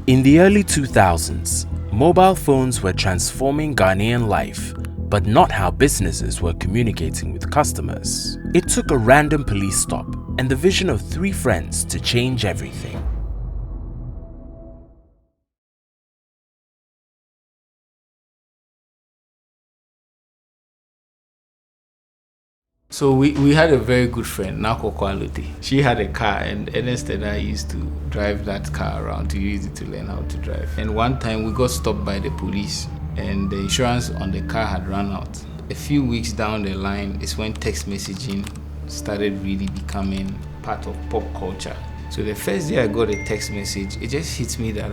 In the early 2000s, mobile phones were transforming Ghanaian life, but not how businesses were communicating with customers. It took a random police stop and the vision of 3 friends to change everything. So we had a very good friend, Nako Quality. She had a car, and Ernest and I used to drive that car around to use it to learn how to drive. And one time we got stopped by the police, and the insurance on the car had run out. A few weeks down the line is when text messaging started really becoming part of pop culture. So the first day I got a text message, it just hit me that,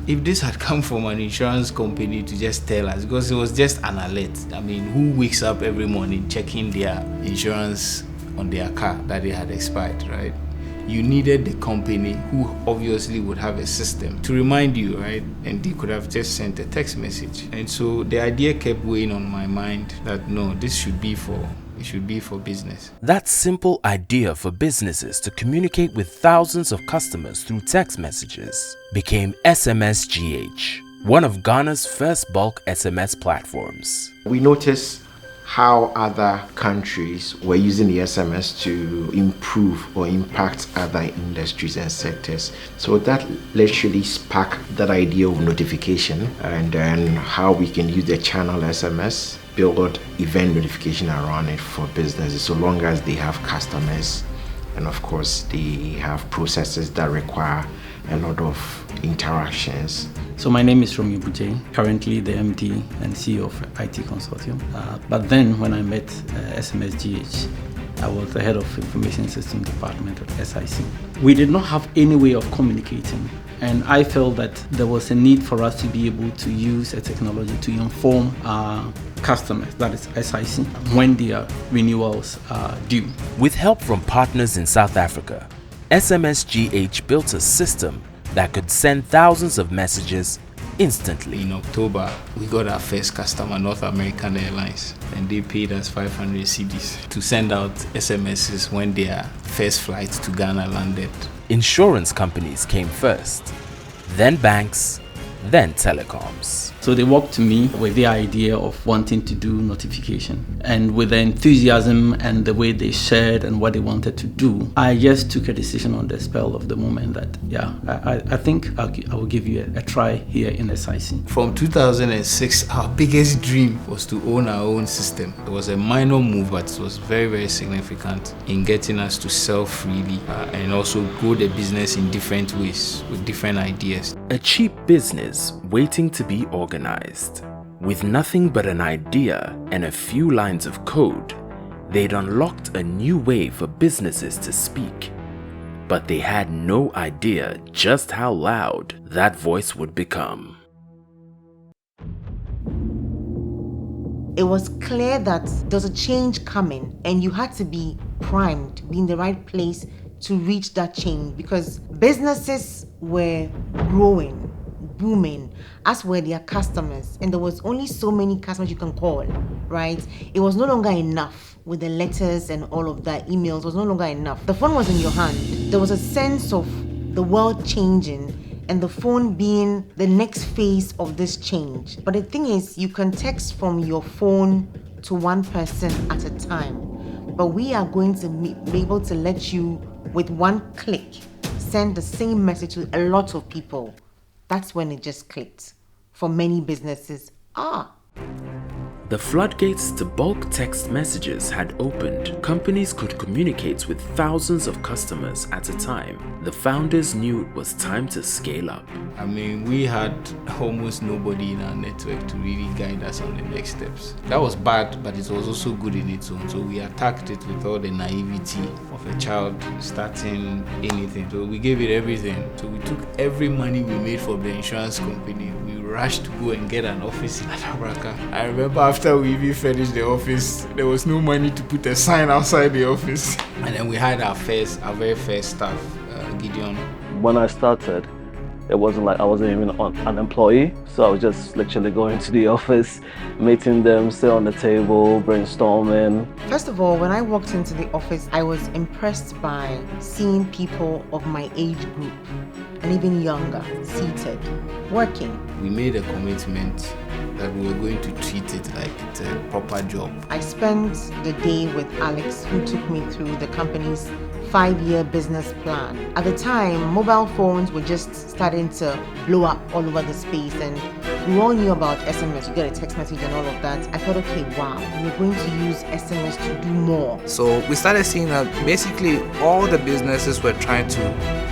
if this had come from an insurance company to just tell us, because it was just an alert. I mean, who wakes up every morning checking their insurance on their car that they had expired, right? You needed the company who obviously would have a system to remind you, right? And they could have just sent a text message. And so the idea kept weighing on my mind that no, this should be for business. That simple idea for businesses to communicate with thousands of customers through text messages became SMSGH, one of Ghana's first bulk SMS platforms. We noticed how other countries were using the SMS to improve or impact other industries and sectors. So that literally sparked that idea of notification, and then how we can use the channel SMS, build event notification around it for businesses, so long as they have customers, and of course they have processes that require a lot of interactions. So my name is Romy Bujay, currently the MD and CEO of IT Consortium. But then when I met SMSGH, I was the head of Information System Department at SIC. We did not have any way of communicating, and I felt that there was a need for us to be able to use a technology to inform our customers, that is SIC, when their renewals are due. With help from partners in South Africa, SMSGH built a system that could send thousands of messages instantly. In October, we got our first customer, North American Airlines, and they paid us 500 cedis to send out SMSs when their first flight to Ghana landed. Insurance companies came first, then banks, then telecoms. So they walked to me with the idea of wanting to do notification. And with the enthusiasm and the way they shared and what they wanted to do, I just took a decision on the spell of the moment that, I think I will give you a try here in SIC. From 2006, our biggest dream was to own our own system. It was a minor move, but it was very, very significant in getting us to sell freely and also grow the business in different ways with different ideas. A cheap business waiting to be organized. With nothing but an idea and a few lines of code, they'd unlocked a new way for businesses to speak. But they had no idea just how loud that voice would become. It was clear that there's a change coming, and you had to be primed, be in the right place to reach that change, because businesses were growing, booming, as were their customers, and there was only so many customers you can call, right? It was no longer enough with the letters and all of that, emails was no longer enough. The phone was in your hand. There was a sense of the world changing and the phone being the next phase of this change. But the thing is, you can text from your phone to one person at a time, but we are going to be able to let you, with one click, send the same message to a lot of people. That's when it just clicked for many businesses. The floodgates to bulk text messages had opened. Companies could communicate with thousands of customers at a time. The founders knew it was time to scale up. I mean, we had almost nobody in our network to really guide us on the next steps. That was bad, but it was also good in its own. So we attacked it with all the naivety of a child starting anything. So we gave it everything. So we took every money we made from the insurance company. We rushed to go and get an office in Atabraka. I remember after we even finished the office, there was no money to put a sign outside the office. And then we had our very first staff, Gideon. When I started, It wasn't like I wasn't even an employee, so I was just literally going to the office, meeting them, sit on the table, brainstorming. First of all, when I walked into the office, I was impressed by seeing people of my age group and even younger seated, working. We made a commitment that we were going to treat it like it's a proper job. I spent the day with Alex, who took me through the company's 5-year business plan. At the time, mobile phones were just starting to blow up all over the space, and we all knew about SMS. You get a text message and all of that. I thought, okay, wow, we're going to use SMS to do more. So we started seeing that basically all the businesses were trying to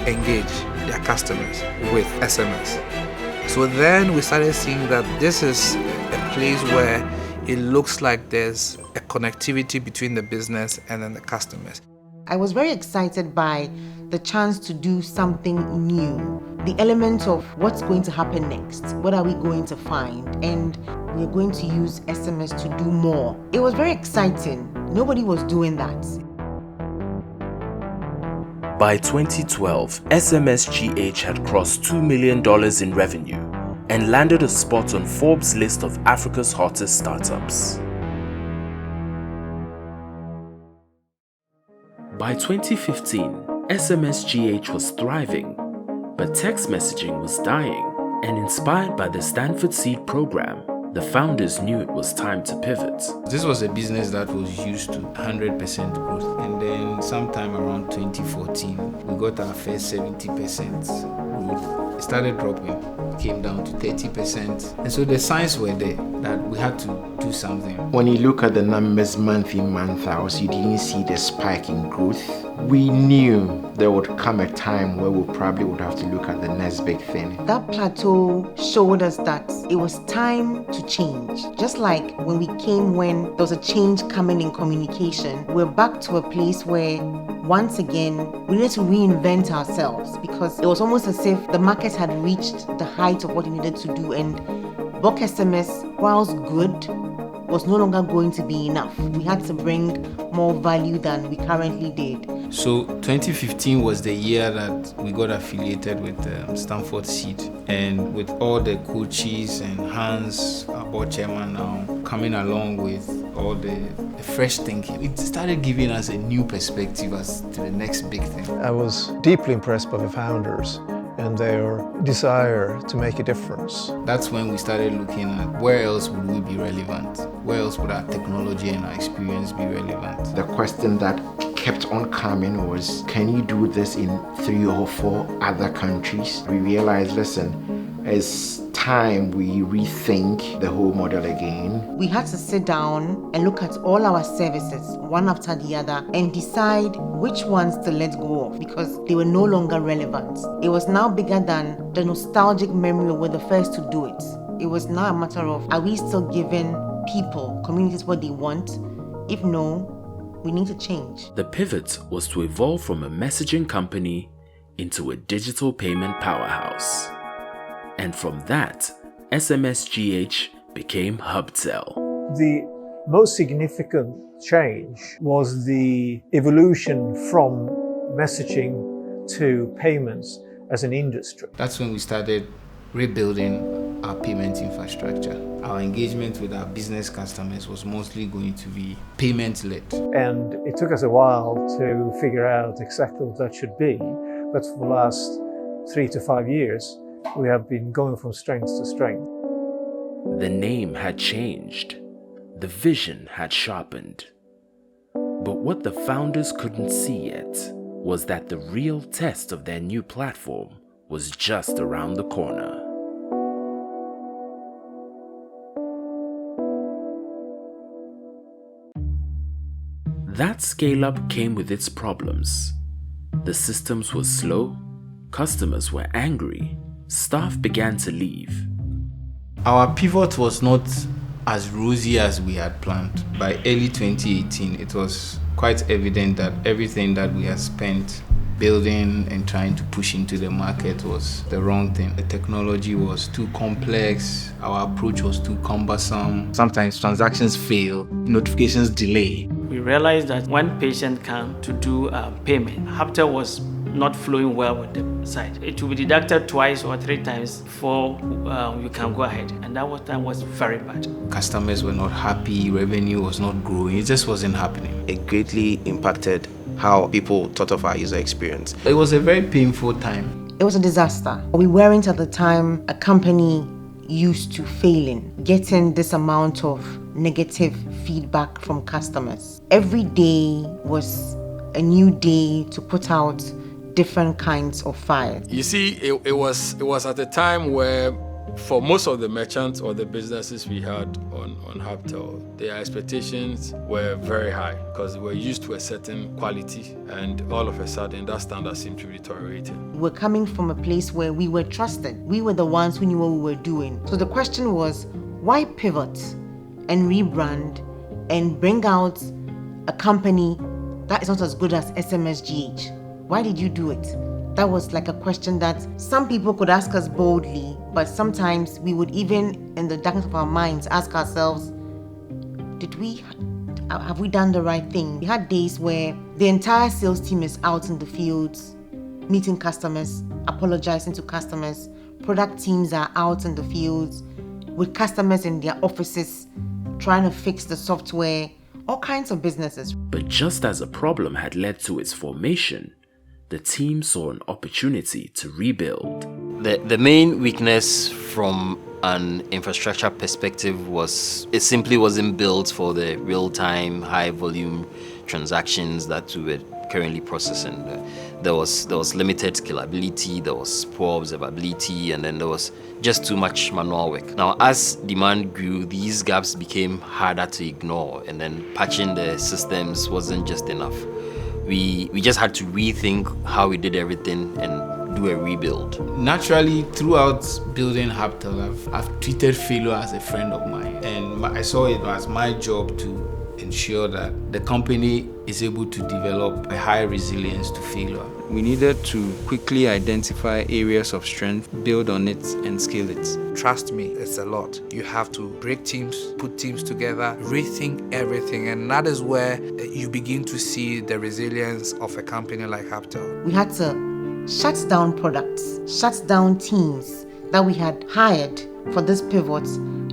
engage their customers with SMS. So then we started seeing that this is a place where it looks like there's a connectivity between the business and then the customers. I was very excited by the chance to do something new, the element of what's going to happen next, what are we going to find, and we're going to use SMS to do more. It was very exciting. Nobody was doing that. By 2012, SMSGH had crossed $2 million in revenue and landed a spot on Forbes' list of Africa's hottest startups. By 2015, SMSGH was thriving, but text messaging was dying, and inspired by the Stanford Seed program, the founders knew it was time to pivot. This was a business that was used to 100% growth, and then sometime around 2014, we got our first 70% growth. It started dropping, came down to 30%, and so the signs were there that we had to do something. When you look at the numbers month in, month out, you didn't see the spike in growth. We knew there would come a time where we probably would have to look at the next big thing. That plateau showed us that it was time to change. Just like when we came, when there was a change coming in communication, we're back to a place where once again we needed to reinvent ourselves, because it was almost as if the market had reached the height of what it needed to do, and bulk SMS, whilst good, was no longer going to be enough. We had to bring more value than we currently did. So 2015 was the year that we got affiliated with Stanford Seed, and with all the coaches and Hans, our board chairman now, coming along with all the fresh thinking, it started giving us a new perspective as to the next big thing. I was deeply impressed by the founders and their desire to make a difference. That's when we started looking at where else would we be relevant? Where else would our technology and our experience be relevant? The question that kept on coming was, can you do this in 3 or 4 other countries? We realized, listen, it's time we rethink the whole model again. We had to sit down and look at all our services, one after the other, and decide which ones to let go of, because they were no longer relevant. It was now bigger than the nostalgic memory of we're the first to do it. It was now a matter of, are we still giving people, communities, what they want? If no, we need to change. The pivot was to evolve from a messaging company into a digital payment powerhouse. And from that, SMSGH became Hubtel. The most significant change was the evolution from messaging to payments as an industry. That's when we started rebuilding our payment infrastructure. Our engagement with our business customers was mostly going to be payment-led. And it took us a while to figure out exactly what that should be, but for the last 3 to 5 years, we have been going from strength to strength. The name had changed. The vision had sharpened. But what the founders couldn't see yet was that the real test of their new platform was just around the corner. That scale-up came with its problems. The systems were slow, customers were angry, staff began to leave. Our pivot was not as rosy as we had planned. By early 2018, it was quite evident that everything that we had spent building and trying to push into the market was the wrong thing. The technology was too complex, our approach was too cumbersome. Sometimes transactions fail, notifications delay. We realized that when patients come to do payment, Hubtel was not flowing well with the site. It will be deducted twice or 3 times before you can go ahead. And that was very bad. Customers were not happy, revenue was not growing, it just wasn't happening. It greatly impacted how people thought of our user experience. It was a very painful time. It was a disaster. We weren't at the time a company used to failing, getting this amount of negative feedback from customers. Every day was a new day to put out different kinds of fires. You see, it was at a time where for most of the merchants or the businesses we had on Hubtel, their expectations were very high because they were used to a certain quality, and all of a sudden that standard seemed to be deteriorating. We're coming from a place where we were trusted. We were the ones who knew what we were doing. So the question was, why pivot and rebrand and bring out a company that is not as good as SMSGH? Why did you do it? That was like a question that some people could ask us boldly, but sometimes we would even, in the darkness of our minds, ask ourselves, have we done the right thing? We had days where the entire sales team is out in the fields, meeting customers, apologizing to customers. Product teams are out in the fields with customers in their offices, trying to fix the software, all kinds of businesses. But just as a problem had led to its formation, the team saw an opportunity to rebuild. The main weakness from an infrastructure perspective was it simply wasn't built for the real-time, high-volume transactions that we were currently processing. There was limited scalability, there was poor observability, and then there was just too much manual work. Now, as demand grew, these gaps became harder to ignore, and then patching the systems wasn't just enough. We just had to rethink how we did everything and do a rebuild. Naturally, throughout building Hubtel, I've treated failure as a friend of mine, and I saw it as my job to ensure that the company is able to develop a high resilience to failure. We needed to quickly identify areas of strength, build on it, and scale it. Trust me, it's a lot. You have to break teams, put teams together, rethink everything, and that is where you begin to see the resilience of a company like Hubtel. We had to shut down products, shut down teams that we had hired for this pivot,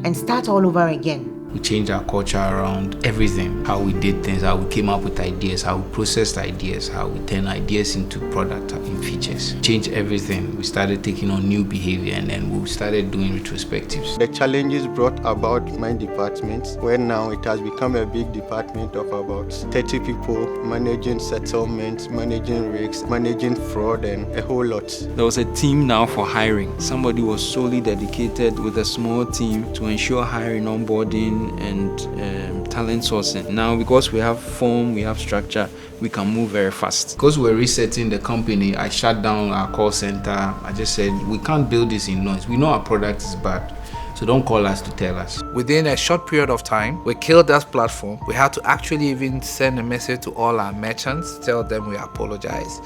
and start all over again. We changed our culture around everything, how we did things, how we came up with ideas, how we processed ideas, how we turn ideas into product and features. Changed everything. We started taking on new behavior, and then we started doing retrospectives. The challenges brought about my department, where now it has become a big department of about 30 people, managing settlements, managing risks, managing fraud, and a whole lot. There was a team now for hiring. Somebody was solely dedicated with a small team to ensure hiring, onboarding, and talent sourcing. Now, because we have form, we have structure, we can move very fast. Because we're resetting the company, I shut down our call center. I just said, we can't build this in noise. We know our product is bad, so don't call us to tell us. Within a short period of time, we killed that platform. We had to actually even send a message to all our merchants, tell them we apologize,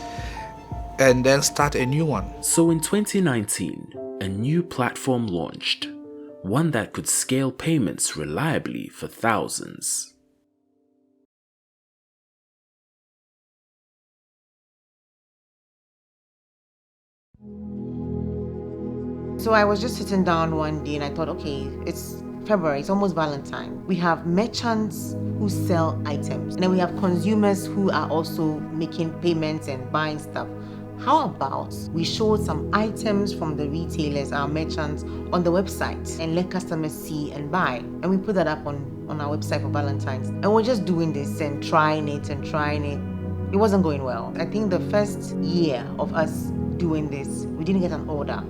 and then start a new one. So in 2019, a new platform launched, one that could scale payments reliably for thousands. So I was just sitting down one day and I thought, okay, it's February, it's almost Valentine. We have merchants who sell items, and then we have consumers who are also making payments and buying stuff. How about we show some items from the retailers, our merchants, on the website and let customers see and buy? And we put that up on our website for Valentine's. And we're just doing this and trying it. It wasn't going well. I think the first year of us doing this, we didn't get an order.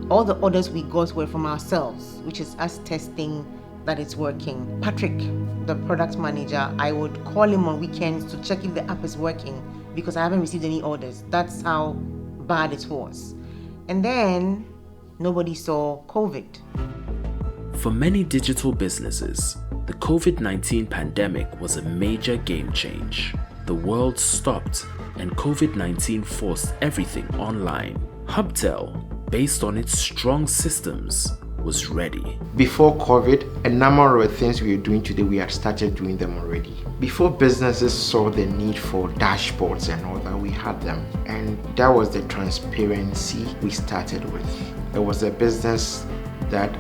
All the orders we got were from ourselves, which is us testing that it's working. Patrick, the product manager, I would call him on weekends to check if the app is working, because I haven't received any orders. That's how bad it was. And then nobody saw COVID. For many digital businesses, the COVID-19 pandemic was a major game change. The world stopped and COVID-19 forced everything online. Hubtel, based on its strong systems, was ready. Before COVID, a number of things we are doing today, we had started doing them already. Before businesses saw the need for dashboards and all that, we had them. And that was the transparency we started with. There was a business that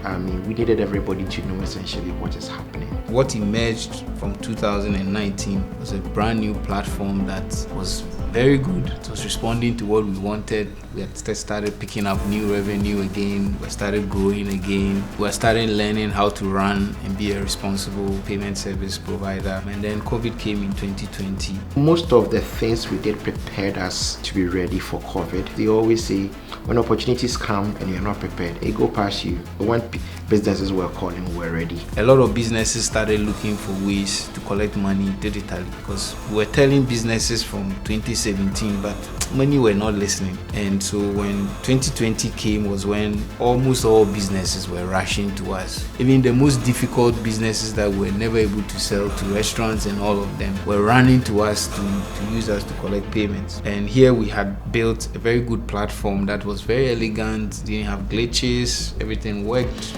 we needed everybody to know essentially what is happening. What emerged from 2019 was a brand new platform that was very good. It was responding to what we wanted. We had started picking up new revenue again. We started growing again. We started learning how to run and be a responsible payment service provider. And then COVID came in 2020. Most of the things we did prepared us to be ready for COVID. They always say, when opportunities come and you're not prepared, they go past you. When businesses were calling, we're ready. A lot of businesses started looking for ways to collect money digitally because we were telling businesses from 2017, but many were not listening. And so when 2020 came was when almost all businesses were rushing to us. Even the most difficult businesses that were never able to sell to restaurants and all of them were running to us to use us to collect payments. And here we had built a very good platform that was very elegant, didn't have glitches, everything worked.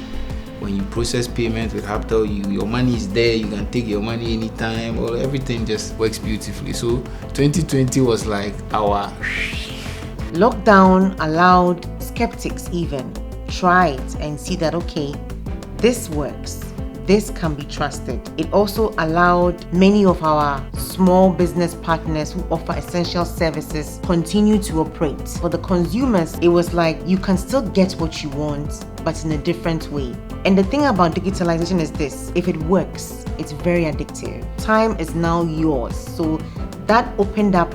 When you process payment with Hubtel, your money is there, you can take your money anytime, or everything just works beautifully. So 2020 was like our... Lockdown allowed skeptics even try it and see that, okay, this works. This can be trusted. It also allowed many of our small business partners who offer essential services continue to operate. For the consumers, it was like you can still get what you want, but in a different way. And the thing about digitalization is this: if it works, it's very addictive. Time is now yours. So that opened up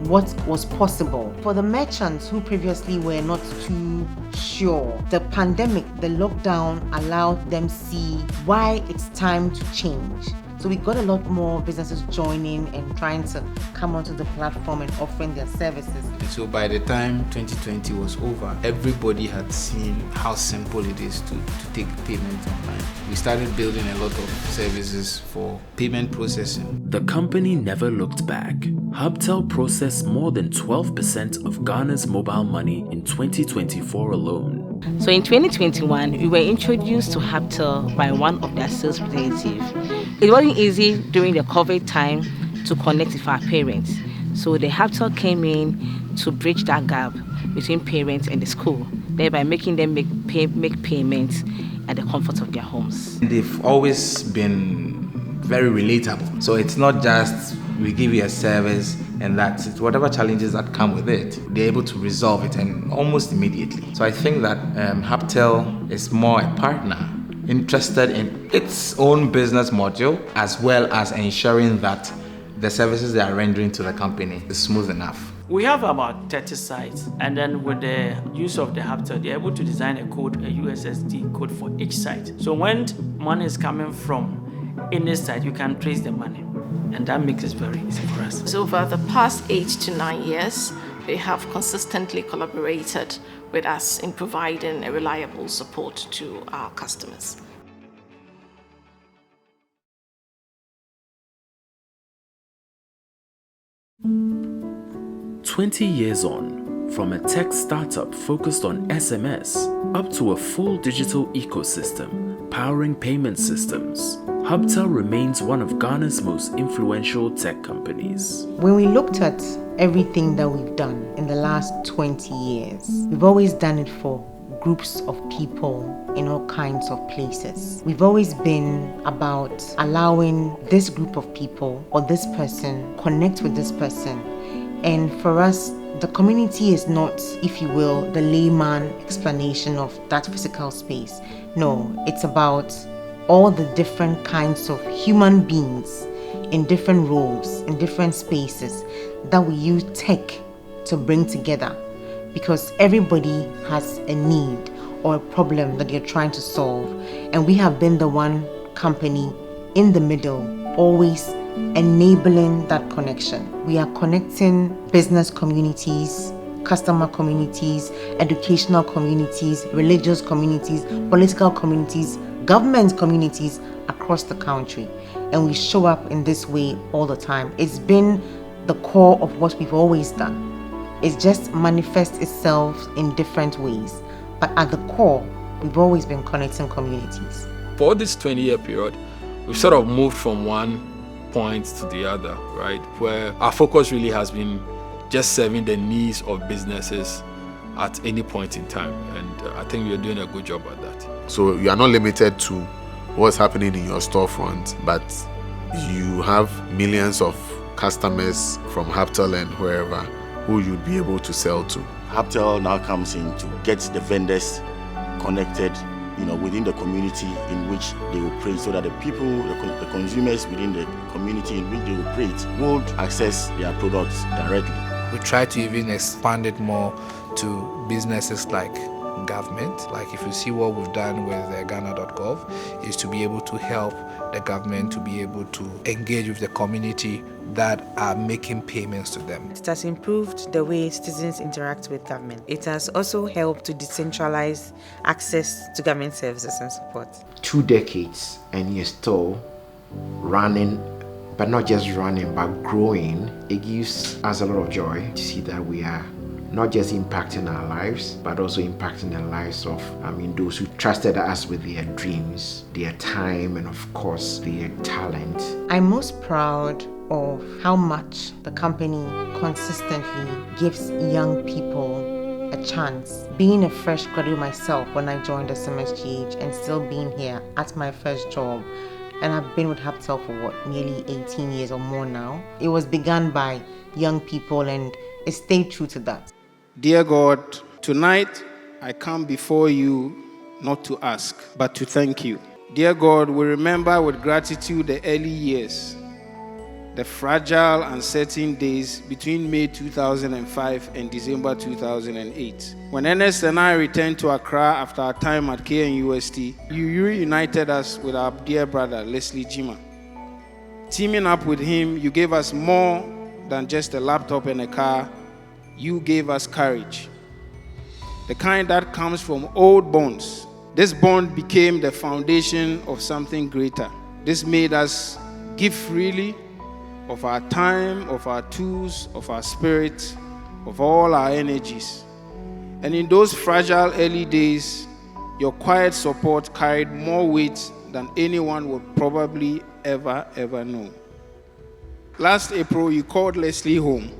what was possible. For the merchants who previously were not too sure, the pandemic, the lockdown allowed them see why it's time to change. So we got a lot more businesses joining and trying to come onto the platform and offering their services. And so by the time 2020 was over, everybody had seen how simple it is to take payments online. We started building a lot of services for payment processing. The company never looked back. Hubtel processed more than 12% of Ghana's mobile money in 2024 alone. So in 2021, we were introduced to Hubtel by one of their sales representatives. It wasn't easy during the COVID time to connect with our parents. So the Hubtel came in to bridge that gap between parents and the school, thereby making them make payments at the comfort of their homes. They've always been very relatable. So it's not just we give you a service and that's it. Whatever challenges that come with it, they're able to resolve it and almost immediately. So I think that Hubtel is more a partner interested in its own business module as well as ensuring that the services they are rendering to the company is smooth enough. We have about 30 sites, and then with the use of the Hubtel, they're able to design a code, a USSD code for each site. So when money is coming from any site, you can trace the money, and that makes it very easy for us. So over the past 8 to 9 years, they have consistently collaborated with us in providing a reliable support to our customers. "20 years on, from a tech startup focused on SMS up to a full digital ecosystem powering payment systems, Hubtel remains one of Ghana's most influential tech companies." When we looked at everything that we've done in the last 20 years, we've always done it for groups of people in all kinds of places. We've always been about allowing this group of people or this person connect with this person. And for us, the community is not, if you will, the layman explanation of that physical space. No, it's about all the different kinds of human beings in different roles, in different spaces that we use tech to bring together, because everybody has a need or a problem that you're trying to solve. And we have been the one company in the middle, always enabling that connection. We are connecting business communities, customer communities, educational communities, religious communities, political communities, government communities across the country. And we show up in this way all the time. It's been the core of what we've always done. It just manifests itself in different ways. But at the core, we've always been connecting communities. For this 20-year period, we've sort of moved from one point to the other, right? Where our focus really has been just serving the needs of businesses at any point in time. And I think we're doing a good job at that. So you are not limited to what's happening in your storefront, but you have millions of customers from Hubtel and wherever who you'd be able to sell to. Hubtel now comes in to get the vendors connected, within the community in which they operate, so that the people, the consumers within the community in which they operate would access their products directly. We try to even expand it more to businesses like government. Like if you see what we've done with Ghana.gov, is to be able to help the government to be able to engage with the community that are making payments to them. It has improved the way citizens interact with government. It has also helped to decentralize access to government services and support. 2 decades and you're still running, but not just running, but growing. It gives us a lot of joy to see that we are not just impacting our lives, but also impacting the lives of those who trusted us with their dreams, their time, and of course their talent. I'm most proud of how much the company consistently gives young people a chance. Being a fresh graduate myself when I joined SMSGH and still being here at my first job, and I've been with Hubtel for nearly 18 years or more now. It was begun by young people and it stayed true to that. Dear God, tonight I come before you not to ask, but to thank you. Dear God, we remember with gratitude the early years, the fragile, uncertain days between May 2005 and December 2008. When Ernest and I returned to Accra after our time at KNUST, you reunited us with our dear brother, Leslie Jima. Teaming up with him, you gave us more than just a laptop and a car. You gave us courage, the kind that comes from old bonds. This bond became the foundation of something greater. This made us give freely of our time, of our tools, of our spirit, of all our energies. And in those fragile early days, your quiet support carried more weight than anyone would probably ever know. Last April, you called Leslie home.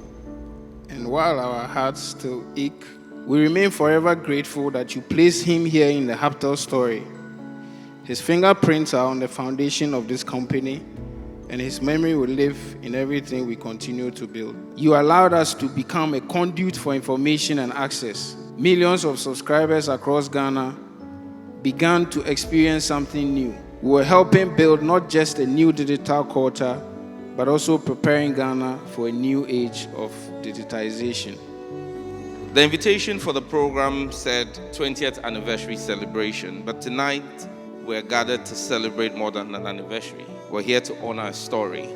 And while our hearts still ache, we remain forever grateful that you placed him here in the Hubtel story. His fingerprints are on the foundation of this company, and his memory will live in everything we continue to build. You allowed us to become a conduit for information and access. Millions of subscribers across Ghana began to experience something new. We were helping build not just a new digital culture, but also preparing Ghana for a new age of digitization. The invitation for the program said 20th anniversary celebration, but tonight we're gathered to celebrate more than an anniversary. We're here to honor a story.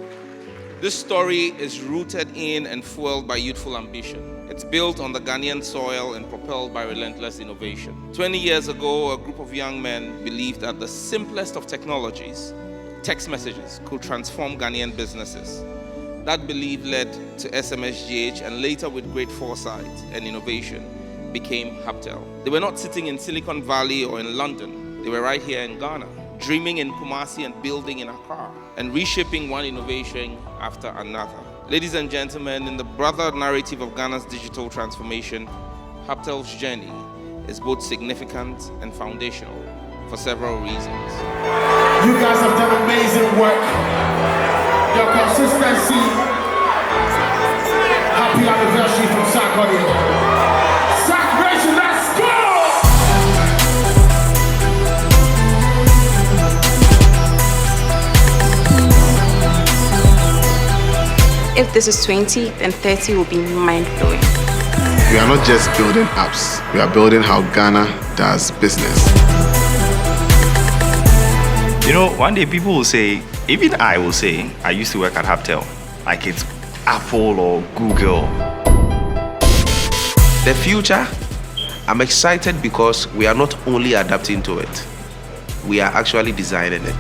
This story is rooted in and fueled by youthful ambition. It's built on the Ghanaian soil and propelled by relentless innovation. 20 years ago, a group of young men believed that the simplest of technologies, text messages, could transform Ghanaian businesses. That belief led to SMSGH, and later with great foresight and innovation became Hubtel. They were not sitting in Silicon Valley or in London. They were right here in Ghana, dreaming in Kumasi and building in Accra, and reshaping one innovation after another. Ladies and gentlemen, in the brother narrative of Ghana's digital transformation, Hubtel's journey is both significant and foundational for several reasons. You guys have done amazing work. Your consistency. Happy anniversary from Sarkodie. Saturation, let's go! If this is 20, then 30 will be mind-blowing. We are not just building apps, we are building how Ghana does business. You know, one day people will say, even I will say, I used to work at Hubtel, like it's Apple or Google. The future, I'm excited because we are not only adapting to it, we are actually designing it.